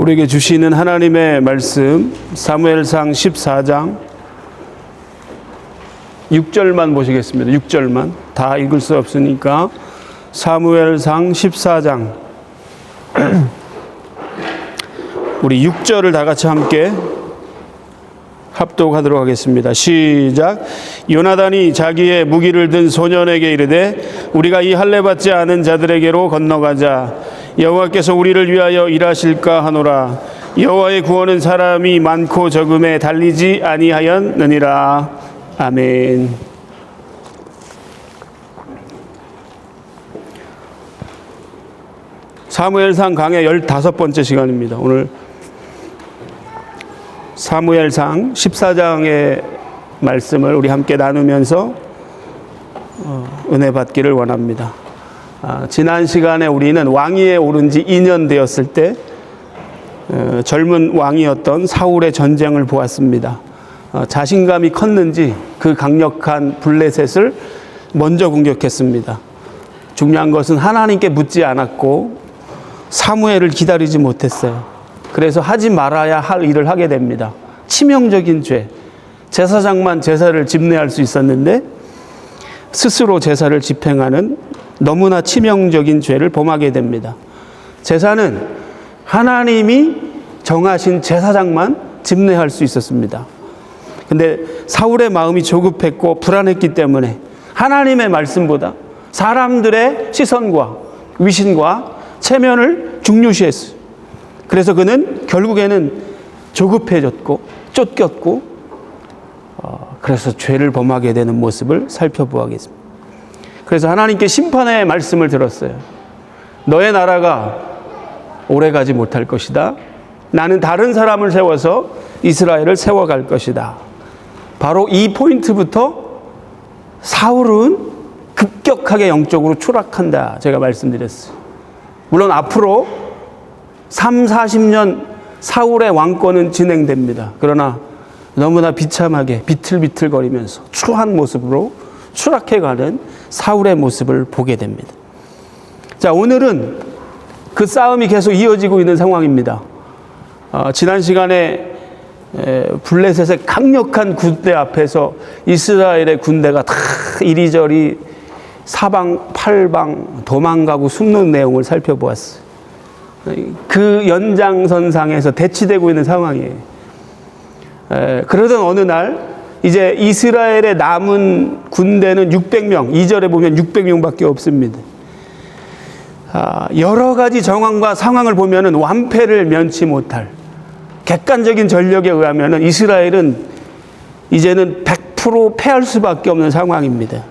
우리에게 주시는 하나님의 말씀 사무엘상 14장 6절만 보시겠습니다. 6절만. 다 읽을 수 없으니까 사무엘상 14장 우리 6절을 다 같이 함께 합독하도록 하겠습니다. 시작. 요나단이 자기의 무기를 든 소년에게 이르되 우리가 이 할례 받지 않은 자들에게로 건너가자. 여호와께서 우리를 위하여 일하실까 하노라. 여호와의 구원은 사람이 많고 적음에 달리지 아니하였느니라. 아멘. 사무엘상 강의 15번째 시간입니다. 오늘 사무엘상 14장의 말씀을 우리 함께 나누면서 은혜 받기를 원합니다. 지난 시간에 우리는 왕위에 오른 지 2년 되었을 때 젊은 왕이었던 사울의 전쟁을 보았습니다. 자신감이 컸는지 그 강력한 블레셋을 먼저 공격했습니다. 중요한 것은 하나님께 묻지 않았고 사무엘을 기다리지 못했어요. 그래서 하지 말아야 할 일을 하게 됩니다. 치명적인 죄. 제사장만 제사를 집례할 수 있었는데 스스로 제사를 집행하는 너무나 치명적인 죄를 범하게 됩니다. 제사는 하나님이 정하신 제사장만 집례할 수 있었습니다. 근데 사울의 마음이 조급했고 불안했기 때문에 하나님의 말씀보다 사람들의 시선과 위신과 체면을 중요시했어요. 그래서 그는 결국에는 조급해졌고 쫓겼고 그래서 죄를 범하게 되는 모습을 살펴보겠습니다. 그래서 하나님께 심판의 말씀을 들었어요. 너의 나라가 오래가지 못할 것이다. 나는 다른 사람을 세워서 이스라엘을 세워갈 것이다. 바로 이 포인트부터 사울은 급격하게 영적으로 추락한다. 제가 말씀드렸어요. 물론 앞으로 40년 사울의 왕권은 진행됩니다. 그러나 너무나 비참하게 비틀비틀거리면서 추한 모습으로 추락해가는 사울의 모습을 보게 됩니다. 자, 오늘은 그 싸움이 계속 이어지고 있는 상황입니다. 지난 시간에 블레셋의 강력한 군대 앞에서 이스라엘의 군대가 다 이리저리 사방팔방 도망가고 숨는 내용을 살펴보았어요. 그 연장선상에서 대치되고 있는 상황이에요. 그러던 어느 날 이제 이스라엘의 남은 군대는 600명, 2절에 보면 600명밖에 없습니다. 여러 가지 정황과 상황을 보면은 완패를 면치 못할 객관적인 전력에 의하면은 이스라엘은 이제는 100% 패할 수밖에 없는 상황입니다.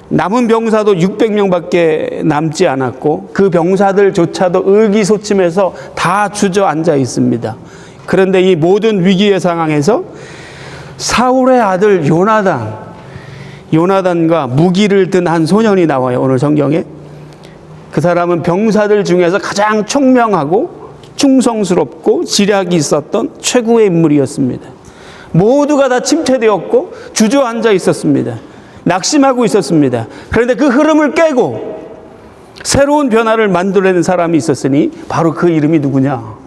남은 병사도 600명밖에 남지 않았고 그 병사들조차도 의기소침해서 다 주저앉아 있습니다. 그런데 이 모든 위기의 상황에서 사울의 아들 요나단과 무기를 든 한 소년이 나와요. 오늘 성경에. 그 사람은 병사들 중에서 가장 총명하고 충성스럽고 지략이 있었던 최고의 인물이었습니다. 모두가 다 침체되었고 주저앉아 있었습니다. 낙심하고 있었습니다. 그런데 그 흐름을 깨고 새로운 변화를 만들어내는 사람이 있었으니 바로 그 이름이 누구냐?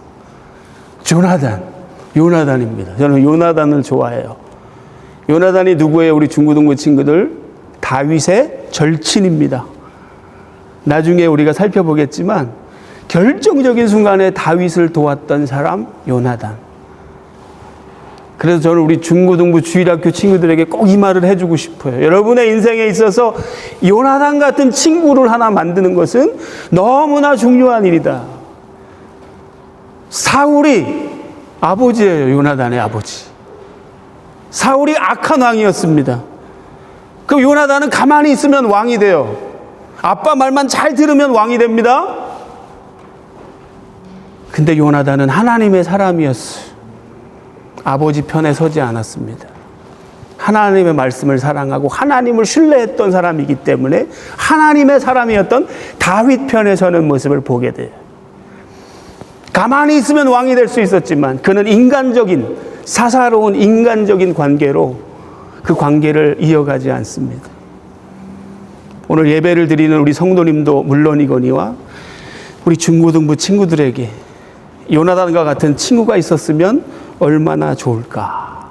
요나단입니다. 저는 요나단을 좋아해요. 요나단이 누구예요? 우리 중고등부 친구들, 다윗의 절친입니다. 나중에 우리가 살펴보겠지만 결정적인 순간에 다윗을 도왔던 사람 요나단. 그래서 저는 우리 중고등부 주일학교 친구들에게 꼭 이 말을 해주고 싶어요. 여러분의 인생에 있어서 요나단 같은 친구를 하나 만드는 것은 너무나 중요한 일이다. 사울이 아버지예요. 요나단의 아버지. 사울이 악한 왕이었습니다. 그럼 요나단은 가만히 있으면 왕이 돼요. 아빠 말만 잘 들으면 왕이 됩니다. 근데 요나단은 하나님의 사람이었어요. 아버지 편에 서지 않았습니다. 하나님의 말씀을 사랑하고 하나님을 신뢰했던 사람이기 때문에 하나님의 사람이었던 다윗 편에 서는 모습을 보게 돼요. 가만히 있으면 왕이 될 수 있었지만 그는 사사로운 인간적인 관계로 그 관계를 이어가지 않습니다. 오늘 예배를 드리는 우리 성도님도 물론이거니와 우리 중고등부 친구들에게 요나단과 같은 친구가 있었으면 얼마나 좋을까.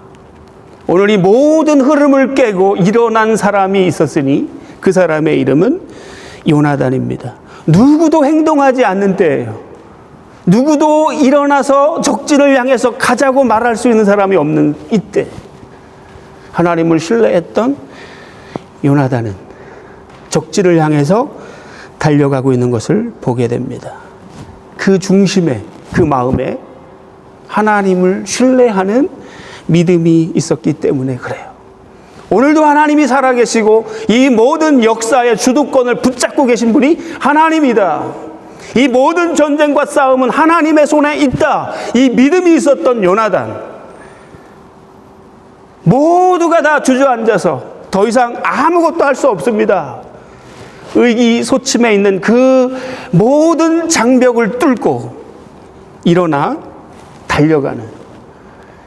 오늘 이 모든 흐름을 깨고 일어난 사람이 있었으니 그 사람의 이름은 요나단입니다. 누구도 행동하지 않는 때예요. 누구도 일어나서 적진을 향해서 가자고 말할 수 있는 사람이 없는 이때, 하나님을 신뢰했던 요나단은 적진을 향해서 달려가고 있는 것을 보게 됩니다. 그 중심에, 그 마음에 하나님을 신뢰하는 믿음이 있었기 때문에 그래요. 오늘도 하나님이 살아계시고 이 모든 역사의 주도권을 붙잡고 계신 분이 하나님이다. 이 모든 전쟁과 싸움은 하나님의 손에 있다. 이 믿음이 있었던 요나단. 모두가 다 주저앉아서 더 이상 아무것도 할 수 없습니다. 의기소침해 있는 그 모든 장벽을 뚫고 일어나 달려가는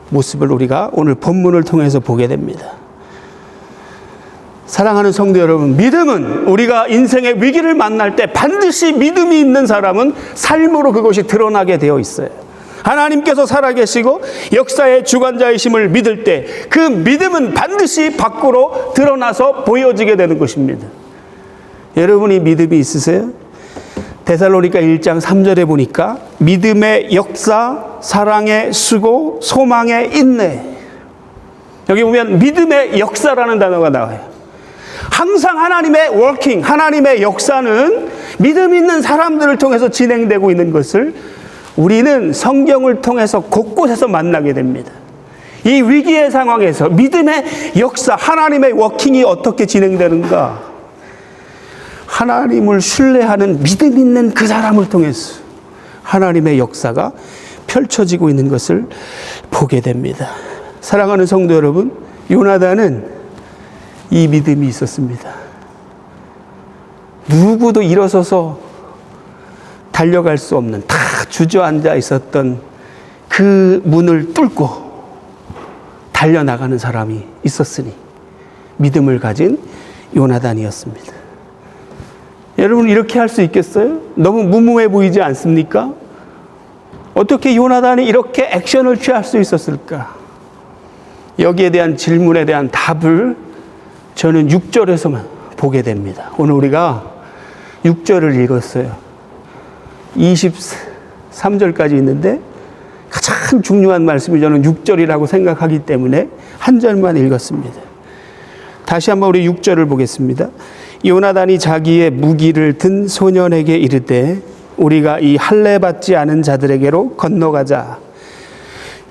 모습을 우리가 오늘 본문을 통해서 보게 됩니다. 사랑하는 성도 여러분, 믿음은 우리가 인생의 위기를 만날 때 반드시 믿음이 있는 사람은 삶으로 그것이 드러나게 되어 있어요. 하나님께서 살아계시고 역사의 주관자이심을 믿을 때 그 믿음은 반드시 밖으로 드러나서 보여지게 되는 것입니다. 여러분이 믿음이 있으세요? 데살로니가 1장 3절에 보니까 믿음의 역사, 사랑의 수고, 소망의 인내. 여기 보면 믿음의 역사라는 단어가 나와요. 항상 하나님의 워킹, 하나님의 역사는 믿음 있는 사람들을 통해서 진행되고 있는 것을 우리는 성경을 통해서 곳곳에서 만나게 됩니다. 이 위기의 상황에서 믿음의 역사, 하나님의 워킹이 어떻게 진행되는가? 하나님을 신뢰하는 믿음 있는 그 사람을 통해서 하나님의 역사가 펼쳐지고 있는 것을 보게 됩니다. 사랑하는 성도 여러분, 요나단은 이 믿음이 있었습니다. 누구도 일어서서 달려갈 수 없는, 다 주저앉아 있었던 그 문을 뚫고 달려나가는 사람이 있었으니 믿음을 가진 요나단이었습니다. 여러분, 이렇게 할 수 있겠어요? 너무 무모해 보이지 않습니까? 어떻게 요나단이 이렇게 액션을 취할 수 있었을까? 여기에 대한 질문에 대한 답을 저는 6절에서만 보게 됩니다. 오늘 우리가 6절을 읽었어요. 23절까지 있는데 가장 중요한 말씀이 저는 6절이라고 생각하기 때문에 한 절만 읽었습니다. 다시 한번 우리 6절을 보겠습니다. 요나단이 자기의 무기를 든 소년에게 이르되 우리가 이 할례 받지 않은 자들에게로 건너가자.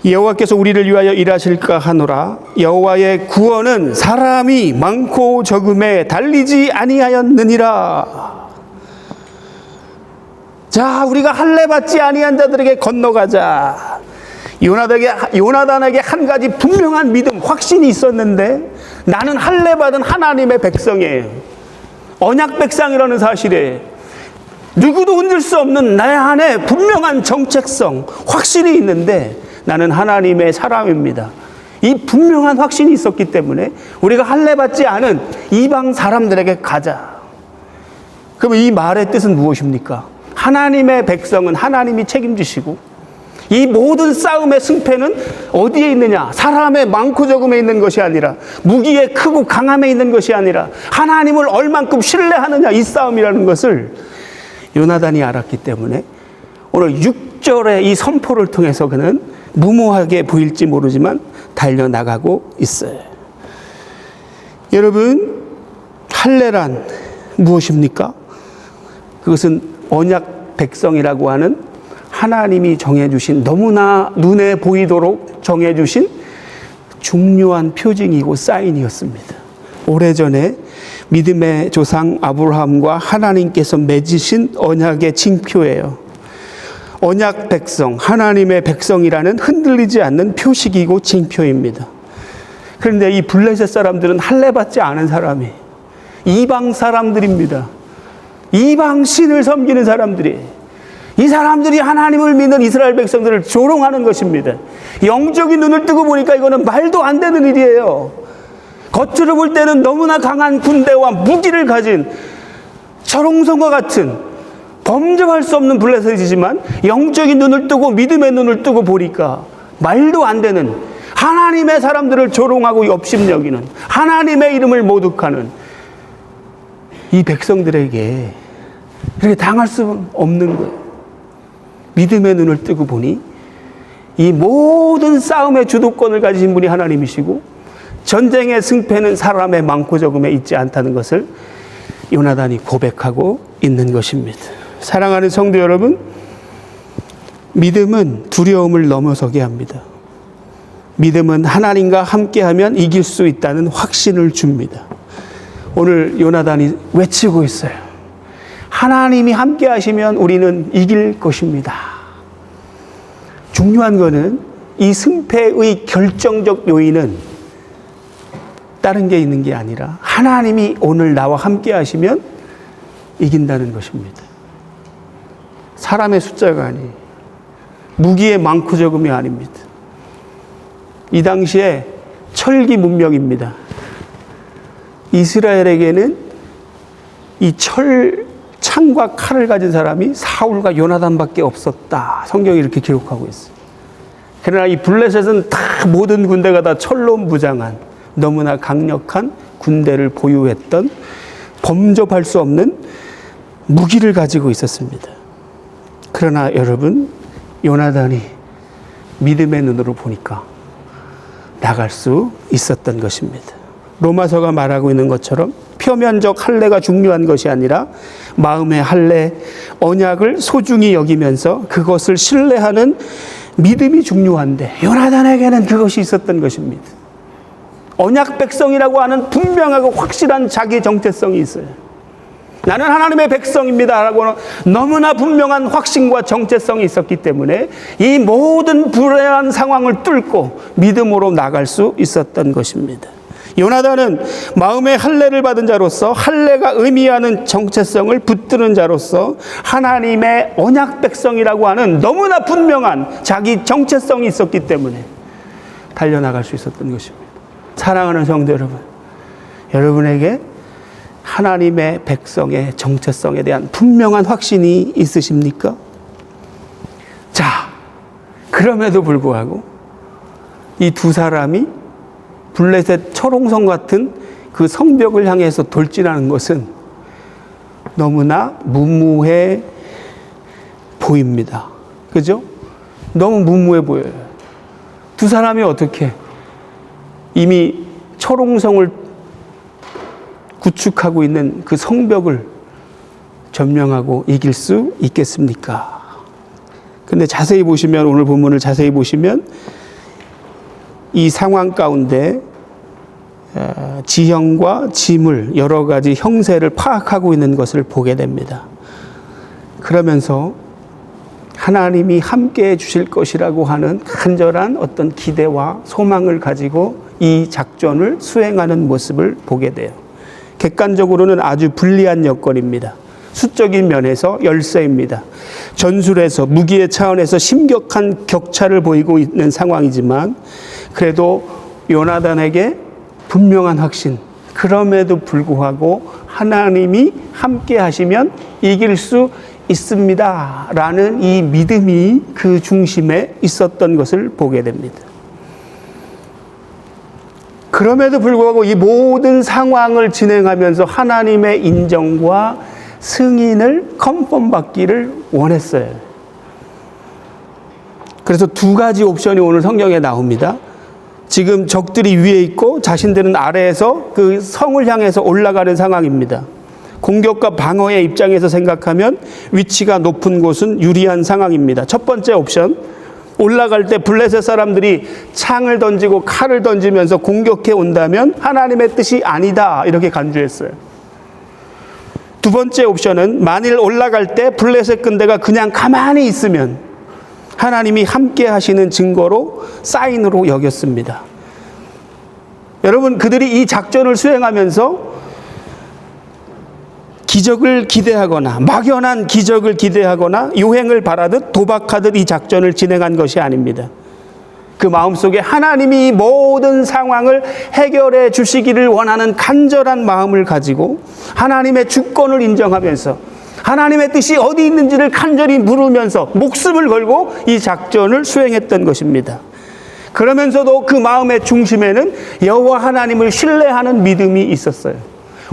여호와께서 우리를 위하여 일하실까 하노라. 여호와의 구원은 사람이 많고 적음에 달리지 아니하였느니라. 자, 우리가 할례 받지 아니한 자들에게 건너가자. 요나단에게 한 가지 분명한 믿음, 확신이 있었는데 나는 할례 받은 하나님의 백성이에요. 언약 백성이라는 사실에 누구도 흔들 수 없는 내 안에 분명한 정체성, 확신이 있는데 나는 하나님의 사람입니다. 이 분명한 확신이 있었기 때문에 우리가 할례 받지 않은 이방 사람들에게 가자. 그러면 이 말의 뜻은 무엇입니까? 하나님의 백성은 하나님이 책임지시고 이 모든 싸움의 승패는 어디에 있느냐? 사람의 많고 적음에 있는 것이 아니라, 무기의 크고 강함에 있는 것이 아니라 하나님을 얼만큼 신뢰하느냐, 이 싸움이라는 것을 요나단이 알았기 때문에 오늘 6절의 이 선포를 통해서 그는 무모하게 보일지 모르지만 달려나가고 있어요. 여러분, 할례란 무엇입니까? 그것은 언약 백성이라고 하는 하나님이 정해주신, 너무나 눈에 보이도록 정해주신 중요한 표징이고 사인이었습니다. 오래전에 믿음의 조상 아브라함과 하나님께서 맺으신 언약의 징표예요. 언약 백성, 하나님의 백성이라는 흔들리지 않는 표식이고 징표입니다. 그런데 이 블레셋 사람들은 할례 받지 않은 사람이 이방 사람들입니다. 이방 신을 섬기는 사람들이, 이 사람들이 하나님을 믿는 이스라엘 백성들을 조롱하는 것입니다. 영적인 눈을 뜨고 보니까 이거는 말도 안 되는 일이에요. 겉으로 볼 때는 너무나 강한 군대와 무기를 가진 철옹성과 같은 범접할 수 없는 블레셋이지만 영적인 눈을 뜨고 믿음의 눈을 뜨고 보니까 말도 안 되는, 하나님의 사람들을 조롱하고 업심여기는, 하나님의 이름을 모독하는 이 백성들에게 이렇게 당할 수 없는 거예요. 믿음의 눈을 뜨고 보니 이 모든 싸움의 주도권을 가지신 분이 하나님이시고 전쟁의 승패는 사람의 많고 적음에 있지 않다는 것을 요나단이 고백하고 있는 것입니다. 사랑하는 성도 여러분, 믿음은 두려움을 넘어서게 합니다. 믿음은 하나님과 함께하면 이길 수 있다는 확신을 줍니다. 오늘 요나단이 외치고 있어요. 하나님이 함께 하시면 우리는 이길 것입니다. 중요한 것은 이 승패의 결정적 요인은 다른 게 있는 게 아니라 하나님이 오늘 나와 함께 하시면 이긴다는 것입니다. 사람의 숫자가 아니에요. 무기의 많고 적음이 아닙니다. 이 당시에 철기 문명입니다. 이스라엘에게는 이 창과 칼을 가진 사람이 사울과 요나단밖에 없었다. 성경이 이렇게 기록하고 있어요. 그러나 이 블레셋은 다 모든 군대가 다 철로 무장한 너무나 강력한 군대를 보유했던 범접할 수 없는 무기를 가지고 있었습니다. 그러나 여러분, 요나단이 믿음의 눈으로 보니까 나갈 수 있었던 것입니다. 로마서가 말하고 있는 것처럼 표면적 할례가 중요한 것이 아니라 마음의 할례, 언약을 소중히 여기면서 그것을 신뢰하는 믿음이 중요한데 요나단에게는 그것이 있었던 것입니다. 언약 백성이라고 하는 분명하고 확실한 자기 정체성이 있어요. 나는 하나님의 백성입니다 라고 너무나 분명한 확신과 정체성이 있었기 때문에 이 모든 불안한 상황을 뚫고 믿음으로 나갈 수 있었던 것입니다. 요나단은 마음의 할례를 받은 자로서 할례가 의미하는 정체성을 붙드는 자로서 하나님의 언약 백성이라고 하는 너무나 분명한 자기 정체성이 있었기 때문에 달려나갈 수 있었던 것입니다. 사랑하는 성도 여러분, 여러분에게 하나님의 백성의 정체성에 대한 분명한 확신이 있으십니까? 자, 그럼에도 불구하고 이 두 사람이 블레셋 철옹성 같은 그 성벽을 향해서 돌진하는 것은 너무나 무모해 보입니다. 그죠? 너무 무모해 보여요. 두 사람이 어떻게 이미 철옹성을 구축하고 있는 그 성벽을 점령하고 이길 수 있겠습니까? 근데 자세히 보시면, 오늘 본문을 자세히 보시면 이 상황 가운데 지형과 지물, 여러 가지 형세를 파악하고 있는 것을 보게 됩니다. 그러면서 하나님이 함께해 주실 것이라고 하는 간절한 어떤 기대와 소망을 가지고 이 작전을 수행하는 모습을 보게 돼요. 객관적으로는 아주 불리한 여건입니다. 수적인 면에서 열세입니다. 전술에서, 무기의 차원에서 심각한 격차를 보이고 있는 상황이지만 그래도 요나단에게 분명한 확신, 그럼에도 불구하고 하나님이 함께 하시면 이길 수 있습니다 라는 이 믿음이 그 중심에 있었던 것을 보게 됩니다. 그럼에도 불구하고 이 모든 상황을 진행하면서 하나님의 인정과 승인을 컨펌 받기를 원했어요. 그래서 두 가지 옵션이 오늘 성경에 나옵니다. 지금 적들이 위에 있고 자신들은 아래에서 그 성을 향해서 올라가는 상황입니다. 공격과 방어의 입장에서 생각하면 위치가 높은 곳은 유리한 상황입니다. 첫 번째 옵션, 올라갈 때 블레셋 사람들이 창을 던지고 칼을 던지면서 공격해 온다면 하나님의 뜻이 아니다, 이렇게 간주했어요. 두 번째 옵션은 만일 올라갈 때 블레셋 군대가 그냥 가만히 있으면 하나님이 함께 하시는 증거로, 사인으로 여겼습니다. 여러분, 그들이 이 작전을 수행하면서 기적을 기대하거나 막연한 기적을 기대하거나 요행을 바라듯 도박하듯 이 작전을 진행한 것이 아닙니다. 그 마음속에 하나님이 모든 상황을 해결해 주시기를 원하는 간절한 마음을 가지고 하나님의 주권을 인정하면서 하나님의 뜻이 어디 있는지를 간절히 물으면서 목숨을 걸고 이 작전을 수행했던 것입니다. 그러면서도 그 마음의 중심에는 여호와 하나님을 신뢰하는 믿음이 있었어요.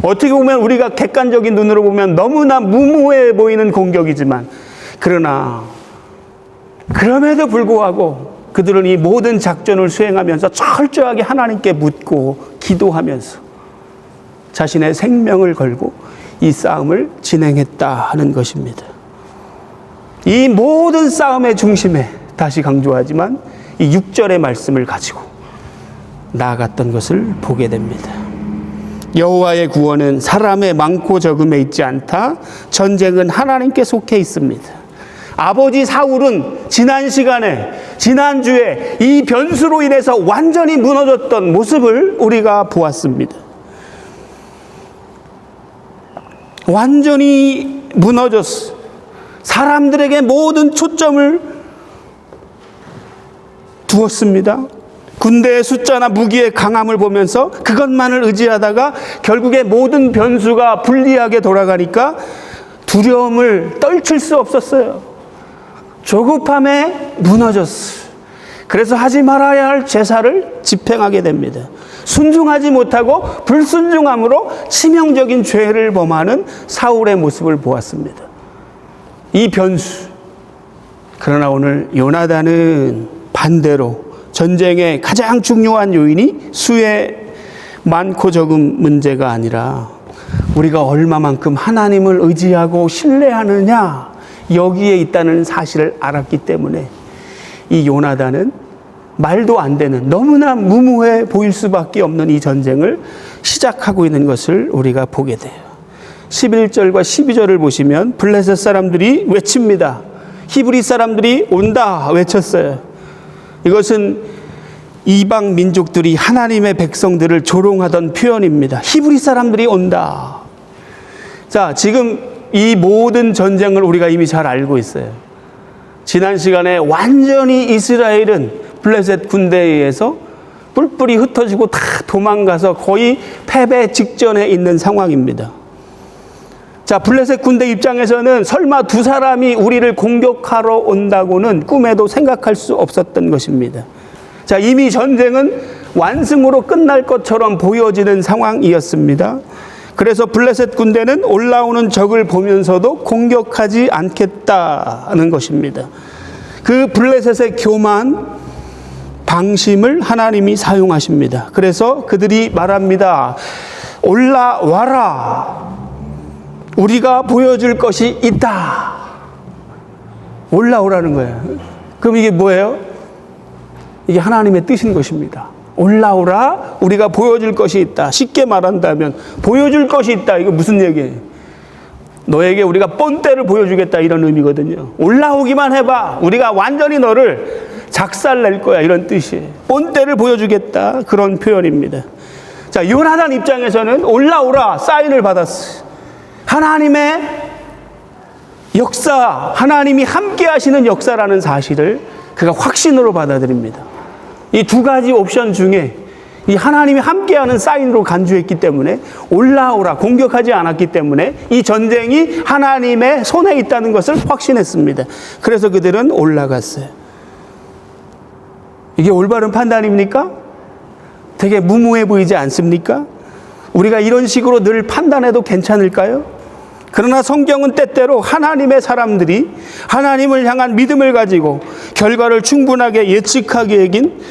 어떻게 보면 우리가 객관적인 눈으로 보면 너무나 무모해 보이는 공격이지만, 그러나 그럼에도 불구하고 그들은 이 모든 작전을 수행하면서 철저하게 하나님께 묻고 기도하면서 자신의 생명을 걸고 이 싸움을 진행했다 하는 것입니다. 이 모든 싸움의 중심에, 다시 강조하지만, 이 6절의 말씀을 가지고 나아갔던 것을 보게 됩니다. 여호와의 구원은 사람의 많고 적음에 있지 않다. 전쟁은 하나님께 속해 있습니다. 아버지 사울은 지난주에 이 변수로 인해서 완전히 무너졌던 모습을 우리가 보았습니다. 완전히 무너졌어. 사람들에게 모든 초점을 두었습니다. 군대의 숫자나 무기의 강함을 보면서 그것만을 의지하다가 결국에 모든 변수가 불리하게 돌아가니까 두려움을 떨칠 수 없었어요. 조급함에 무너졌어. 그래서 하지 말아야 할 제사를 집행하게 됩니다. 순종하지 못하고 불순종함으로 치명적인 죄를 범하는 사울의 모습을 보았습니다. 이 변수. 그러나 오늘 요나단은 반대로 전쟁의 가장 중요한 요인이 수의 많고 적음 문제가 아니라 우리가 얼마만큼 하나님을 의지하고 신뢰하느냐, 여기에 있다는 사실을 알았기 때문에 이 요나단은 말도 안 되는, 너무나 무모해 보일 수밖에 없는 이 전쟁을 시작하고 있는 것을 우리가 보게 돼요. 11절과 12절을 보시면 블레셋 사람들이 외칩니다. 히브리 사람들이 온다 외쳤어요. 이것은 이방 민족들이 하나님의 백성들을 조롱하던 표현입니다. 히브리 사람들이 온다. 자, 지금 이 모든 전쟁을 우리가 이미 잘 알고 있어요. 지난 시간에 완전히 이스라엘은 블레셋 군대에 의해서 뿔뿔이 흩어지고 다 도망가서 거의 패배 직전에 있는 상황입니다. 자, 블레셋 군대 입장에서는 설마 두 사람이 우리를 공격하러 온다고는 꿈에도 생각할 수 없었던 것입니다. 자, 이미 전쟁은 완승으로 끝날 것처럼 보여지는 상황이었습니다. 그래서 블레셋 군대는 올라오는 적을 보면서도 공격하지 않겠다는 것입니다. 그 블레셋의 교만, 방심을 하나님이 사용하십니다. 그래서 그들이 말합니다. 올라와라. 우리가 보여줄 것이 있다. 올라오라는 거예요. 그럼 이게 뭐예요? 이게 하나님의 뜻인 것입니다. 올라오라. 우리가 보여줄 것이 있다. 쉽게 말한다면 보여줄 것이 있다. 이거 무슨 얘기예요? 너에게 우리가 본때를 보여주겠다, 이런 의미거든요. 올라오기만 해봐. 우리가 완전히 너를 작살낼 거야, 이런 뜻이에요. 본때를 보여주겠다, 그런 표현입니다. 자, 요나단 입장에서는 올라오라 사인을 받았어요. 하나님의 역사, 하나님이 함께 하시는 역사라는 사실을 그가 확신으로 받아들입니다. 이 두 가지 옵션 중에 이 하나님이 함께하는 사인으로 간주했기 때문에, 올라오라, 공격하지 않았기 때문에 이 전쟁이 하나님의 손에 있다는 것을 확신했습니다. 그래서 그들은 올라갔어요. 이게 올바른 판단입니까? 되게 무모해 보이지 않습니까? 우리가 이런 식으로 늘 판단해도 괜찮을까요? 그러나 성경은 때때로 하나님의 사람들이 하나님을 향한 믿음을 가지고 결과를 충분하게 예측하기엔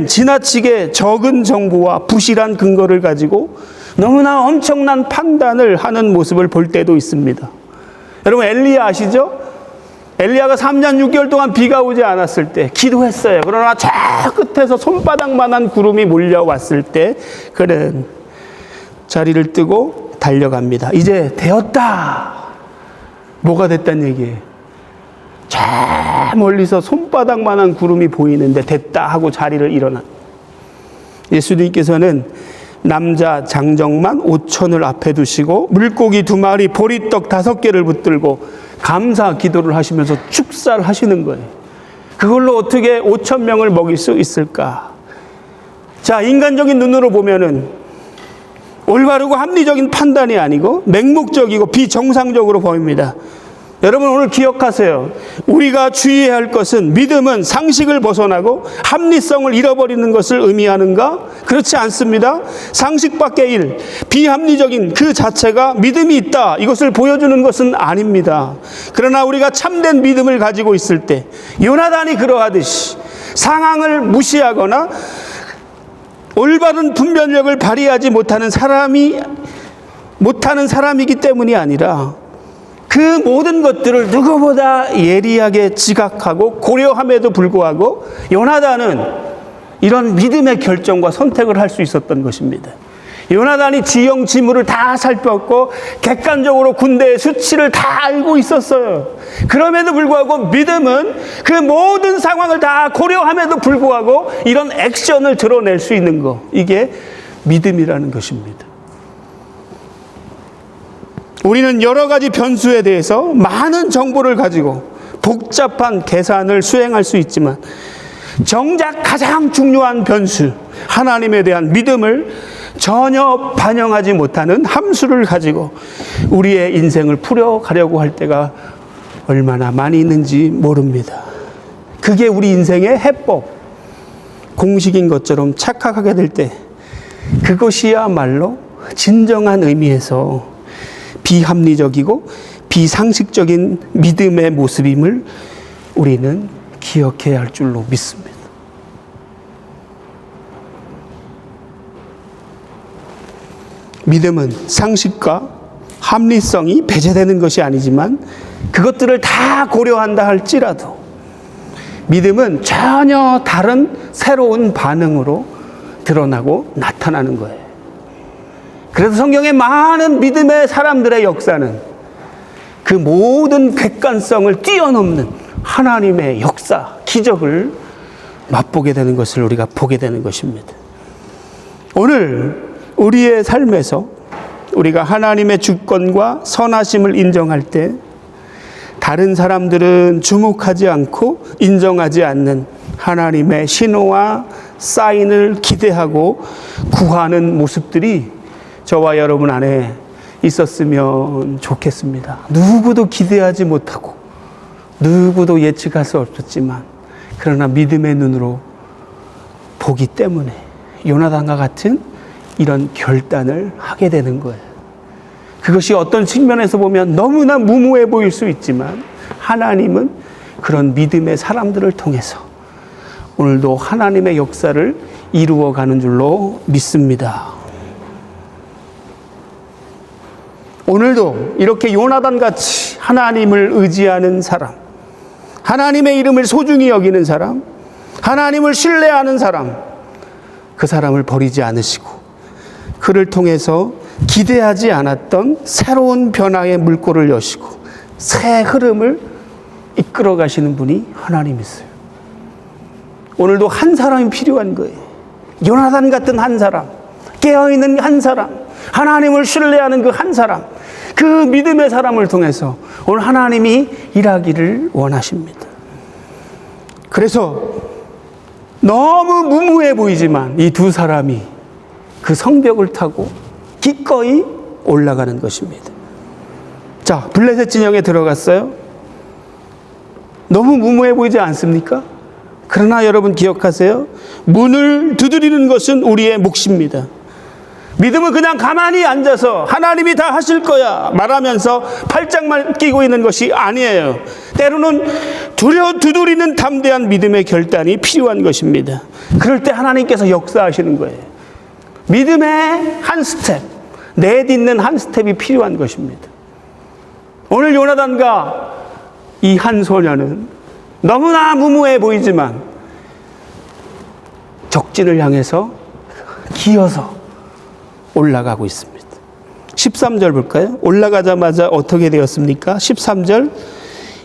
지나치게 적은 정보와 부실한 근거를 가지고 너무나 엄청난 판단을 하는 모습을 볼 때도 있습니다. 여러분, 엘리야 아시죠? 엘리야가 3년 6개월 동안 비가 오지 않았을 때 기도했어요. 그러나 저 끝에서 손바닥만한 구름이 몰려왔을 때 그는 자리를 뜨고 달려갑니다. 이제 되었다. 뭐가 됐다는 얘기예요? 저 멀리서 손바닥만한 구름이 보이는데 됐다 하고 자리를 일어나. 예수님께서는 남자 장정만 5천을 앞에 두시고 물고기 2마리, 보리떡 5개를 붙들고 감사 기도를 하시면서 축사를 하시는 거예요. 그걸로 어떻게 5천 명을 먹일 수 있을까? 자, 인간적인 눈으로 보면은 올바르고 합리적인 판단이 아니고 맹목적이고 비정상적으로 보입니다. 여러분 오늘 기억하세요. 우리가 주의해야 할 것은 믿음은 상식을 벗어나고 합리성을 잃어버리는 것을 의미하는가? 그렇지 않습니다. 상식 밖의 일, 비합리적인 그 자체가 믿음이 있다, 이것을 보여주는 것은 아닙니다. 그러나 우리가 참된 믿음을 가지고 있을 때 요나단이 그러하듯이 상황을 무시하거나 올바른 분별력을 발휘하지 못하는 사람이기 때문이 아니라 그 모든 것들을 누구보다 예리하게 지각하고 고려함에도 불구하고 요나단은 이런 믿음의 결정과 선택을 할 수 있었던 것입니다. 요나단이 지형 지물을 다 살폈고 객관적으로 군대의 수치를 다 알고 있었어요. 그럼에도 불구하고 믿음은 그 모든 상황을 다 고려함에도 불구하고 이런 액션을 드러낼 수 있는 것, 이게 믿음이라는 것입니다. 우리는 여러 가지 변수에 대해서 많은 정보를 가지고 복잡한 계산을 수행할 수 있지만 정작 가장 중요한 변수, 하나님에 대한 믿음을 전혀 반영하지 못하는 함수를 가지고 우리의 인생을 풀어가려고 할 때가 얼마나 많이 있는지 모릅니다. 그게 우리 인생의 해법, 공식인 것처럼 착각하게 될 때 그것이야말로 진정한 의미에서 비합리적이고 비상식적인 믿음의 모습임을 우리는 기억해야 할 줄로 믿습니다. 믿음은 상식과 합리성이 배제되는 것이 아니지만 그것들을 다 고려한다 할지라도 믿음은 전혀 다른 새로운 반응으로 드러나고 나타나는 거예요. 그래서 성경의 많은 믿음의 사람들의 역사는 그 모든 객관성을 뛰어넘는 하나님의 역사, 기적을 맛보게 되는 것을 우리가 보게 되는 것입니다. 오늘 우리의 삶에서 우리가 하나님의 주권과 선하심을 인정할 때 다른 사람들은 주목하지 않고 인정하지 않는 하나님의 신호와 사인을 기대하고 구하는 모습들이 저와 여러분 안에 있었으면 좋겠습니다. 누구도 기대하지 못하고 누구도 예측할 수 없었지만 그러나 믿음의 눈으로 보기 때문에 요나단과 같은 이런 결단을 하게 되는 거예요. 그것이 어떤 측면에서 보면 너무나 무모해 보일 수 있지만 하나님은 그런 믿음의 사람들을 통해서 오늘도 하나님의 역사를 이루어가는 줄로 믿습니다. 오늘도 이렇게 요나단같이 하나님을 의지하는 사람, 하나님의 이름을 소중히 여기는 사람, 하나님을 신뢰하는 사람, 그 사람을 버리지 않으시고 그를 통해서 기대하지 않았던 새로운 변화의 물꼬를 여시고 새 흐름을 이끌어 가시는 분이 하나님이세요. 오늘도 한 사람이 필요한 거예요. 요나단 같은 한 사람, 깨어있는 한 사람, 하나님을 신뢰하는 그 한 사람, 그 믿음의 사람을 통해서 오늘 하나님이 일하기를 원하십니다. 그래서 너무 무모해 보이지만 이 두 사람이 그 성벽을 타고 기꺼이 올라가는 것입니다. 자, 블레셋 진영에 들어갔어요. 너무 무모해 보이지 않습니까? 그러나 여러분 기억하세요. 문을 두드리는 것은 우리의 몫입니다. 믿음은 그냥 가만히 앉아서 하나님이 다 하실 거야 말하면서 팔짱만 끼고 있는 것이 아니에요. 때로는 두드리는 담대한 믿음의 결단이 필요한 것입니다. 그럴 때 하나님께서 역사하시는 거예요. 믿음의 한 스텝, 내딛는 한 스텝이 필요한 것입니다. 오늘 요나단과 이 한 소녀는 너무나 무모해 보이지만 적진을 향해서 기어서 올라가고 있습니다. 13절 볼까요? 올라가자마자 어떻게 되었습니까? 13절,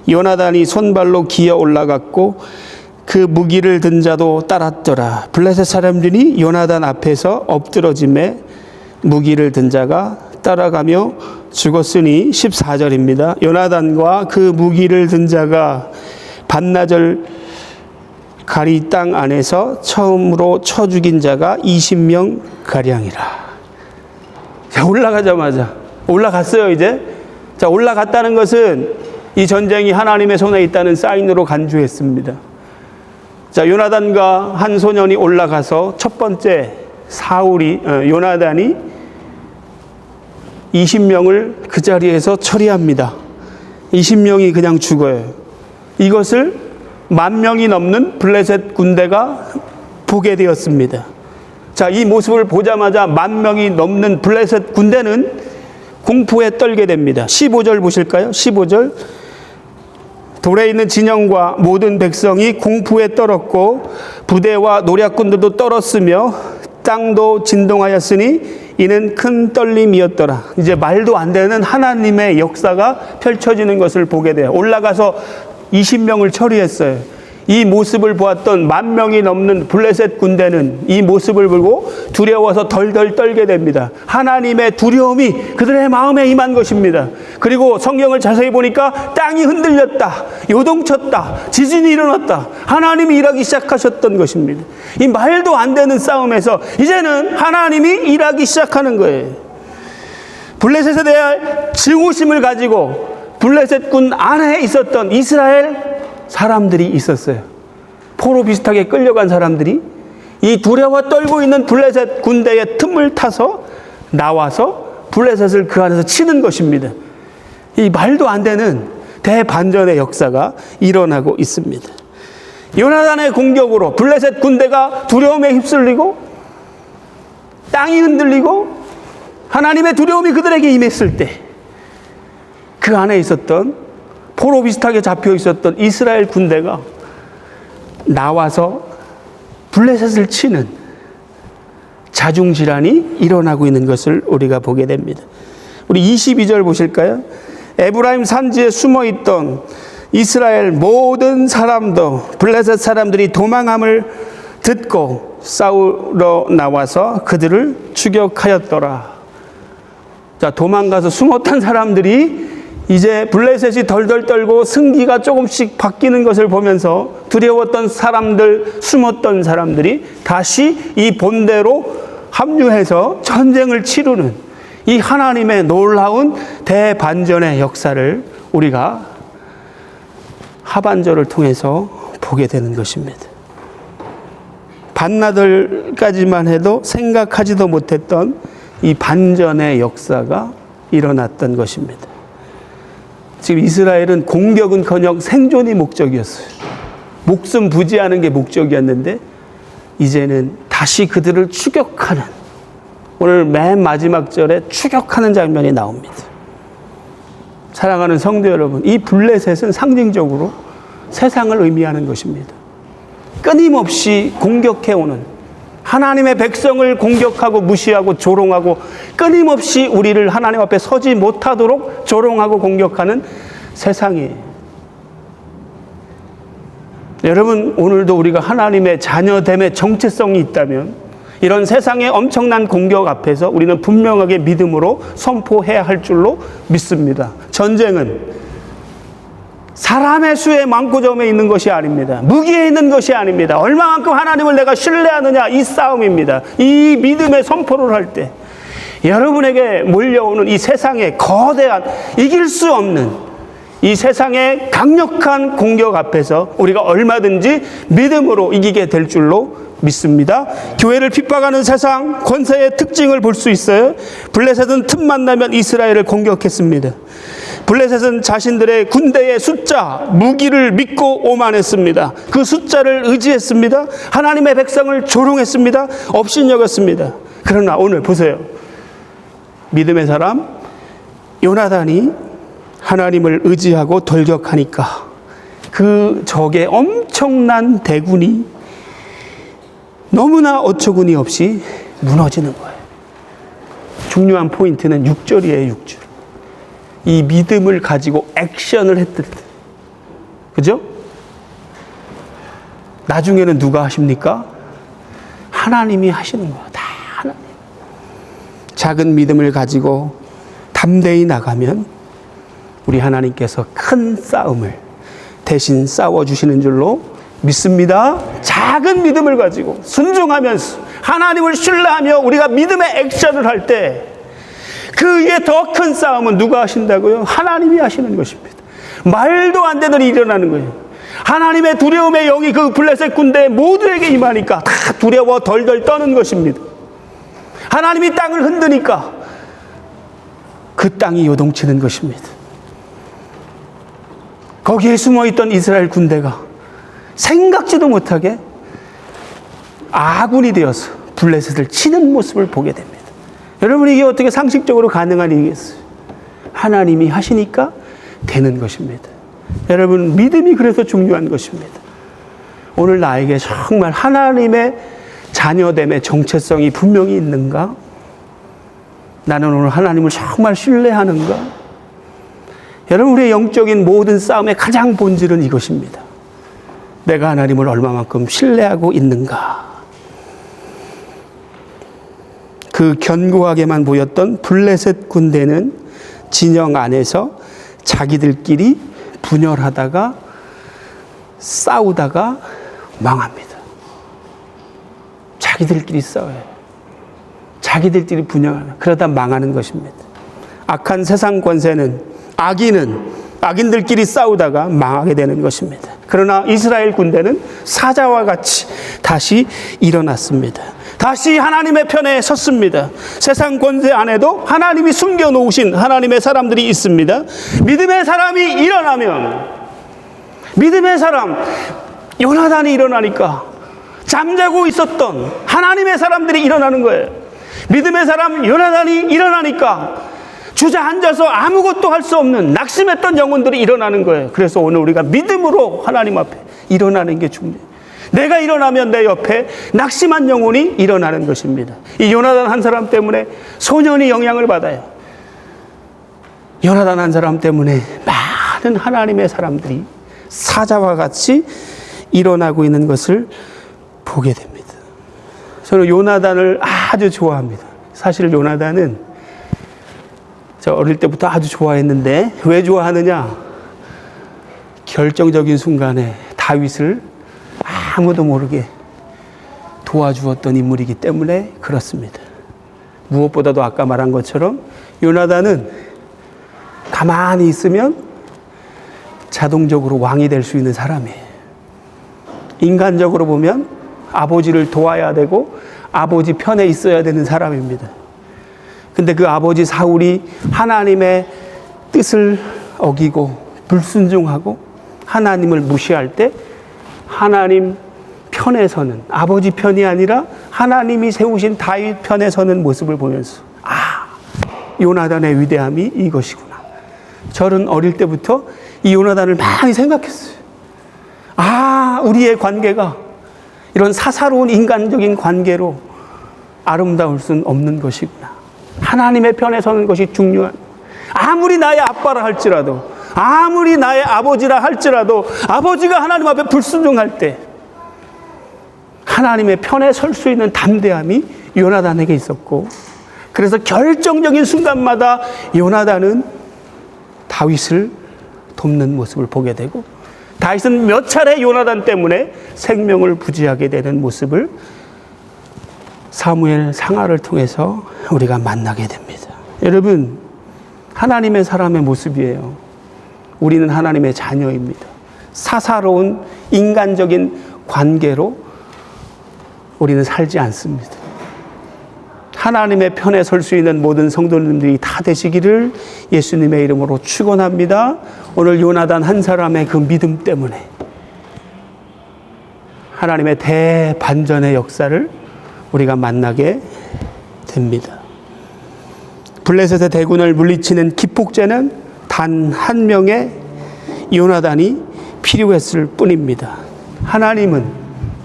요나단이 손발로 기어 올라갔고 그 무기를 든 자도 따랐더라. 블레셋 사람들이 요나단 앞에서 엎드러짐에 무기를 든 자가 따라가며 죽었으니 14절입니다. 요나단과 그 무기를 든 자가 반나절 가리 땅 안에서 처음으로 쳐 죽인 자가 20명 가량이라. 자, 올라가자마자 올라갔어요. 이제 자, 올라갔다는 것은 이 전쟁이 하나님의 손에 있다는 사인으로 간주했습니다. 자, 요나단과 한 소년이 올라가서 첫 번째 요나단이 20명을 그 자리에서 처리합니다. 20명이 그냥 죽어요. 이것을 10,000명이 넘는 블레셋 군대가 보게 되었습니다. 자, 이 모습을 보자마자 10,000명이 넘는 블레셋 군대는 공포에 떨게 됩니다. 15절 보실까요? 15절. 돌에 있는 진영과 모든 백성이 공포에 떨었고 부대와 노략군들도 떨었으며 땅도 진동하였으니 이는 큰 떨림이었더라. 이제 말도 안 되는 하나님의 역사가 펼쳐지는 것을 보게 돼요. 올라가서 20명을 처리했어요. 이 모습을 보았던 10,000명이 넘는 블레셋 군대는 이 모습을 보고 두려워서 덜덜 떨게 됩니다. 하나님의 두려움이 그들의 마음에 임한 것입니다. 그리고 성경을 자세히 보니까 땅이 흔들렸다, 요동쳤다, 지진이 일어났다. 하나님이 일하기 시작하셨던 것입니다. 이 말도 안 되는 싸움에서 이제는 하나님이 일하기 시작하는 거예요. 블레셋에 대한 증오심을 가지고 블레셋 군 안에 있었던 이스라엘 사람들이 있었어요. 포로 비슷하게 끌려간 사람들이 이 두려워 떨고 있는 블레셋 군대의 틈을 타서 나와서 블레셋을 그 안에서 치는 것입니다. 이 말도 안 되는 대반전의 역사가 일어나고 있습니다. 요나단의 공격으로 블레셋 군대가 두려움에 휩쓸리고 땅이 흔들리고 하나님의 두려움이 그들에게 임했을 때 그 안에 있었던 포로 비슷하게 잡혀 있었던 이스라엘 군대가 나와서 블레셋을 치는 자중질환이 일어나고 있는 것을 우리가 보게 됩니다. 우리 22절 보실까요? 에브라임 산지에 숨어있던 이스라엘 모든 사람도 블레셋 사람들이 도망함을 듣고 싸우러 나와서 그들을 추격하였더라. 자, 도망가서 숨었던 사람들이 이제 블레셋이 덜덜 떨고 승기가 조금씩 바뀌는 것을 보면서 두려웠던 사람들, 숨었던 사람들이 다시 이 본대로 합류해서 전쟁을 치르는 이 하나님의 놀라운 대반전의 역사를 우리가 하반절을 통해서 보게 되는 것입니다. 반나절까지만 해도 생각하지도 못했던 이 반전의 역사가 일어났던 것입니다. 지금 이스라엘은 공격은커녕 생존이 목적이었어요. 목숨 부지하는 게 목적이었는데 이제는 다시 그들을 추격하는, 오늘 맨 마지막 절에 추격하는 장면이 나옵니다. 사랑하는 성도 여러분, 이 블레셋은 상징적으로 세상을 의미하는 것입니다. 끊임없이 공격해오는, 하나님의 백성을 공격하고 무시하고 조롱하고 끊임없이 우리를 하나님 앞에 서지 못하도록 조롱하고 공격하는 세상이에요. 여러분, 오늘도 우리가 하나님의 자녀됨의 정체성이 있다면 이런 세상의 엄청난 공격 앞에서 우리는 분명하게 믿음으로 선포해야 할 줄로 믿습니다. 전쟁은 사람의 수에 많고점에 있는 것이 아닙니다. 무기에 있는 것이 아닙니다. 얼마만큼 하나님을 내가 신뢰하느냐, 이 싸움입니다. 이 믿음의 선포를 할 때 여러분에게 몰려오는 이 세상의 거대한, 이길 수 없는 이 세상의 강력한 공격 앞에서 우리가 얼마든지 믿음으로 이기게 될 줄로 믿습니다. 교회를 핍박하는 세상 권세의 특징을 볼 수 있어요. 블레셋은 틈만 나면 이스라엘을 공격했습니다. 블레셋은 자신들의 군대의 숫자, 무기를 믿고 오만했습니다. 그 숫자를 의지했습니다. 하나님의 백성을 조롱했습니다. 업신여겼습니다. 그러나 오늘 보세요. 믿음의 사람 요나단이 하나님을 의지하고 돌격하니까 그 적의 엄청난 대군이 너무나 어처구니 없이 무너지는 거예요. 중요한 포인트는 6절이에요. 6절. 이 믿음을 가지고 액션을 했을 때, 그죠? 나중에는 누가 하십니까? 하나님이 하시는 거예요. 다 하나님. 작은 믿음을 가지고 담대히 나가면 우리 하나님께서 큰 싸움을 대신 싸워주시는 줄로 믿습니다. 작은 믿음을 가지고 순종하면서 하나님을 신뢰하며 우리가 믿음의 액션을 할 때 그 위에 더 큰 싸움은 누가 하신다고요? 하나님이 하시는 것입니다. 말도 안 되는 일이 일어나는 거예요. 하나님의 두려움의 영이 그 블레셋 군대 모두에게 임하니까 다 두려워 덜덜 떠는 것입니다. 하나님이 땅을 흔드니까 그 땅이 요동치는 것입니다. 거기에 숨어있던 이스라엘 군대가 생각지도 못하게 아군이 되어서 블레셋을 치는 모습을 보게 됩니다. 여러분, 이게 어떻게 상식적으로 가능한 일이겠어요? 하나님이 하시니까 되는 것입니다. 여러분, 믿음이 그래서 중요한 것입니다. 오늘 나에게 정말 하나님의 자녀됨의 정체성이 분명히 있는가? 나는 오늘 하나님을 정말 신뢰하는가? 여러분, 우리의 영적인 모든 싸움의 가장 본질은 이것입니다. 내가 하나님을 얼마만큼 신뢰하고 있는가? 그 견고하게만 보였던 블레셋 군대는 진영 안에서 자기들끼리 분열하다가 싸우다가 망합니다. 자기들끼리 싸워요. 자기들끼리 분열하는, 그러다 망하는 것입니다. 악한 세상 권세는, 악인들끼리 싸우다가 망하게 되는 것입니다. 그러나 이스라엘 군대는 사자와 같이 다시 일어났습니다. 다시 하나님의 편에 섰습니다. 세상 권세 안에도 하나님이 숨겨놓으신 하나님의 사람들이 있습니다. 믿음의 사람이 일어나면, 믿음의 사람 요나단이 일어나니까 잠자고 있었던 하나님의 사람들이 일어나는 거예요. 믿음의 사람 요나단이 일어나니까 주저앉아서 아무것도 할 수 없는 낙심했던 영혼들이 일어나는 거예요. 그래서 오늘 우리가 믿음으로 하나님 앞에 일어나는 게 중요해요. 내가 일어나면 내 옆에 낙심한 영혼이 일어나는 것입니다. 이 요나단 한 사람 때문에 소년이 영향을 받아요. 요나단 한 사람 때문에 많은 하나님의 사람들이 사자와 같이 일어나고 있는 것을 보게 됩니다. 저는 요나단을 아주 좋아합니다. 사실 요나단은 저 어릴 때부터 아주 좋아했는데, 왜 좋아하느냐? 결정적인 순간에 다윗을 아무도 모르게 도와주었던 인물이기 때문에 그렇습니다. 무엇보다도 아까 말한 것처럼 요나단은 가만히 있으면 자동적으로 왕이 될 수 있는 사람이에요. 인간적으로 보면 아버지를 도와야 되고 아버지 편에 있어야 되는 사람입니다. 근데 그 아버지 사울이 하나님의 뜻을 어기고 불순종하고 하나님을 무시할 때 하나님 편에 서는, 아버지 편이 아니라 하나님이 세우신 다윗 편에 서는 모습을 보면서, 요나단의 위대함이 이것이구나. 저는 어릴 때부터 이 요나단을 많이 생각했어요. 우리의 관계가 이런 사사로운 인간적인 관계로 아름다울 수는 없는 것이구나. 하나님의 편에 서는 것이 중요한, 아무리 나의 아빠라 할지라도, 아무리 나의 아버지라 할지라도 아버지가 하나님 앞에 불순종할 때 하나님의 편에 설 수 있는 담대함이 요나단에게 있었고, 그래서 결정적인 순간마다 요나단은 다윗을 돕는 모습을 보게 되고, 다윗은 몇 차례 요나단 때문에 생명을 부지하게 되는 모습을 사무엘 상하를 통해서 우리가 만나게 됩니다. 여러분, 하나님의 사람의 모습이에요. 우리는 하나님의 자녀입니다. 사사로운 인간적인 관계로 우리는 살지 않습니다. 하나님의 편에 설 수 있는 모든 성도님들이 다 되시기를 예수님의 이름으로 축원합니다. 오늘 요나단 한 사람의 그 믿음 때문에 하나님의 대반전의 역사를 우리가 만나게 됩니다. 블레셋의 대군을 물리치는 기폭제는 단 한 명의 요나단이 필요했을 뿐입니다. 하나님은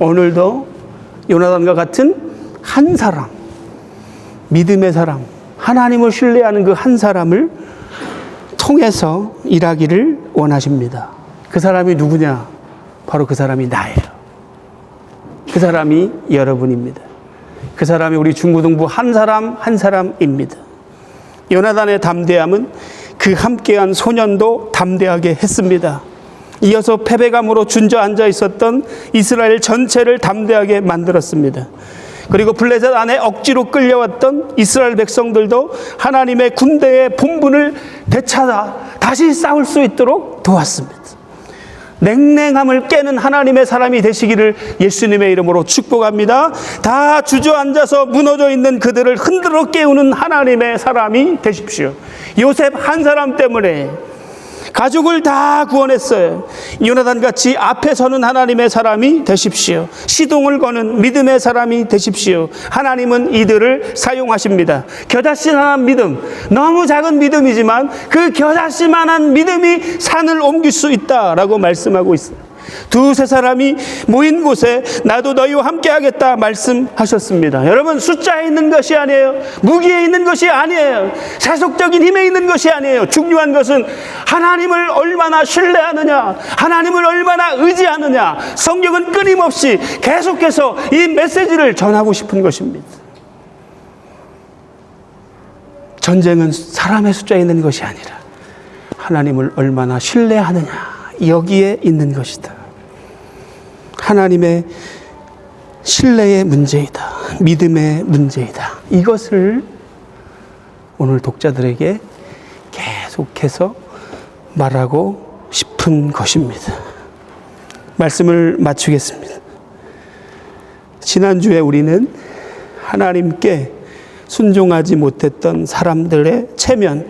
오늘도 요나단과 같은 한 사람, 믿음의 사람, 하나님을 신뢰하는 그 한 사람을 통해서 일하기를 원하십니다. 그 사람이 누구냐? 바로 그 사람이 나예요. 그 사람이 여러분입니다. 그 사람이 우리 중고등부 한 사람 한 사람입니다. 요나단의 담대함은 그 함께한 소년도 담대하게 했습니다. 이어서 패배감으로 주저앉아 있었던 이스라엘 전체를 담대하게 만들었습니다. 그리고 블레셋 안에 억지로 끌려왔던 이스라엘 백성들도 하나님의 군대의 본분을 되찾아 다시 싸울 수 있도록 도왔습니다. 냉랭함을 깨는 하나님의 사람이 되시기를 예수님의 이름으로 축복합니다. 다 주저앉아서 무너져 있는 그들을 흔들어 깨우는 하나님의 사람이 되십시오. 요셉 한 사람 때문에 가족을 다 구원했어요. 요나단같이 앞에 서는 하나님의 사람이 되십시오. 시동을 거는 믿음의 사람이 되십시오. 하나님은 이들을 사용하십니다. 겨자씨만한 믿음, 너무 작은 믿음이지만 그 겨자씨만한 믿음이 산을 옮길 수 있다라고 말씀하고 있어요. 두세 사람이 모인 곳에 나도 너희와 함께 하겠다 말씀하셨습니다. 여러분, 숫자에 있는 것이 아니에요. 무기에 있는 것이 아니에요. 세속적인 힘에 있는 것이 아니에요. 중요한 것은 하나님을 얼마나 신뢰하느냐, 하나님을 얼마나 의지하느냐. 성경은 끊임없이 계속해서 이 메시지를 전하고 싶은 것입니다. 전쟁은 사람의 숫자에 있는 것이 아니라 하나님을 얼마나 신뢰하느냐, 여기에 있는 것이다. 하나님의 신뢰의 문제이다. 믿음의 문제이다. 이것을 오늘 독자들에게 계속해서 말하고 싶은 것입니다. 말씀을 마치겠습니다. 지난주에 우리는 하나님께 순종하지 못했던 사람들의 체면,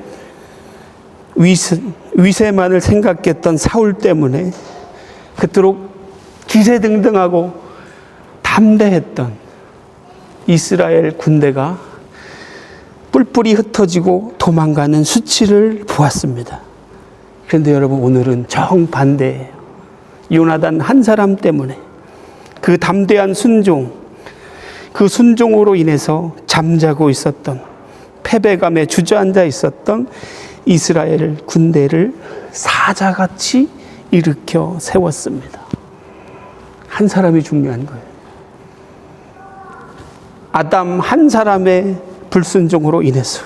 위세만을 생각했던 사울 때문에 그토록 기세등등하고 담대했던 이스라엘 군대가 뿔뿔이 흩어지고 도망가는 수치를 보았습니다. 그런데 여러분, 오늘은 정반대예요. 요나단 한 사람 때문에 그 담대한 순종, 그 순종으로 인해서 잠자고 있었던, 패배감에 주저앉아 있었던 이스라엘 군대를 사자같이 일으켜 세웠습니다. 한 사람이 중요한 거예요. 아담 한 사람의 불순종으로 인해서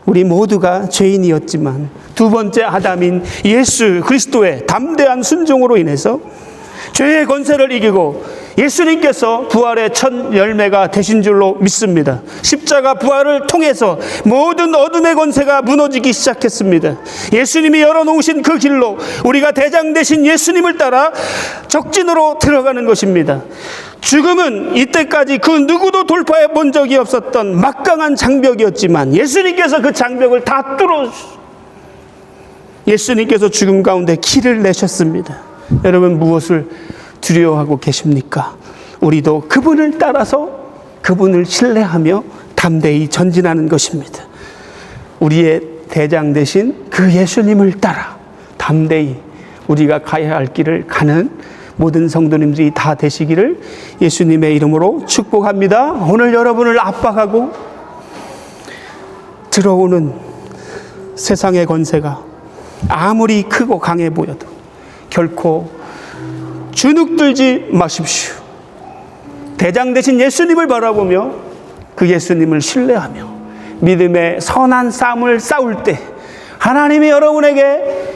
우리 모두가 죄인이었지만 두 번째 아담인 예수 그리스도의 담대한 순종으로 인해서 죄의 권세를 이기고 예수님께서 부활의 첫 열매가 되신 줄로 믿습니다. 십자가 부활을 통해서 모든 어둠의 권세가 무너지기 시작했습니다. 예수님이 열어놓으신 그 길로 우리가 대장 되신 예수님을 따라 적진으로 들어가는 것입니다. 죽음은 이때까지 그 누구도 돌파해 본 적이 없었던 막강한 장벽이었지만 예수님께서 그 장벽을 다 예수님께서 죽음 가운데 길을 내셨습니다. 여러분, 무엇을 두려워하고 계십니까? 우리도 그분을 따라서 그분을 신뢰하며 담대히 전진하는 것입니다. 우리의 대장 되신 그 예수님을 따라 담대히 우리가 가야 할 길을 가는 모든 성도님들이 다 되시기를 예수님의 이름으로 축복합니다. 오늘 여러분을 압박하고 들어오는 세상의 권세가 아무리 크고 강해 보여도 결코 주눅들지 마십시오. 대장 되신 예수님을 바라보며 그 예수님을 신뢰하며 믿음의 선한 싸움을 싸울 때 하나님이 여러분에게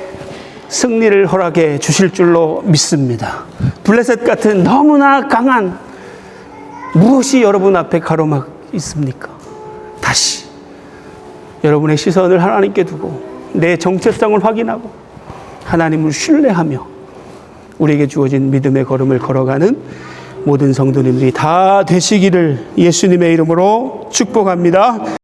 승리를 허락해 주실 줄로 믿습니다. 블레셋 같은 너무나 강한 무엇이 여러분 앞에 가로막 있습니까? 다시 여러분의 시선을 하나님께 두고 내 정체성을 확인하고 하나님을 신뢰하며 우리에게 주어진 믿음의 걸음을 걸어가는 모든 성도님들이 다 되시기를 예수님의 이름으로 축복합니다.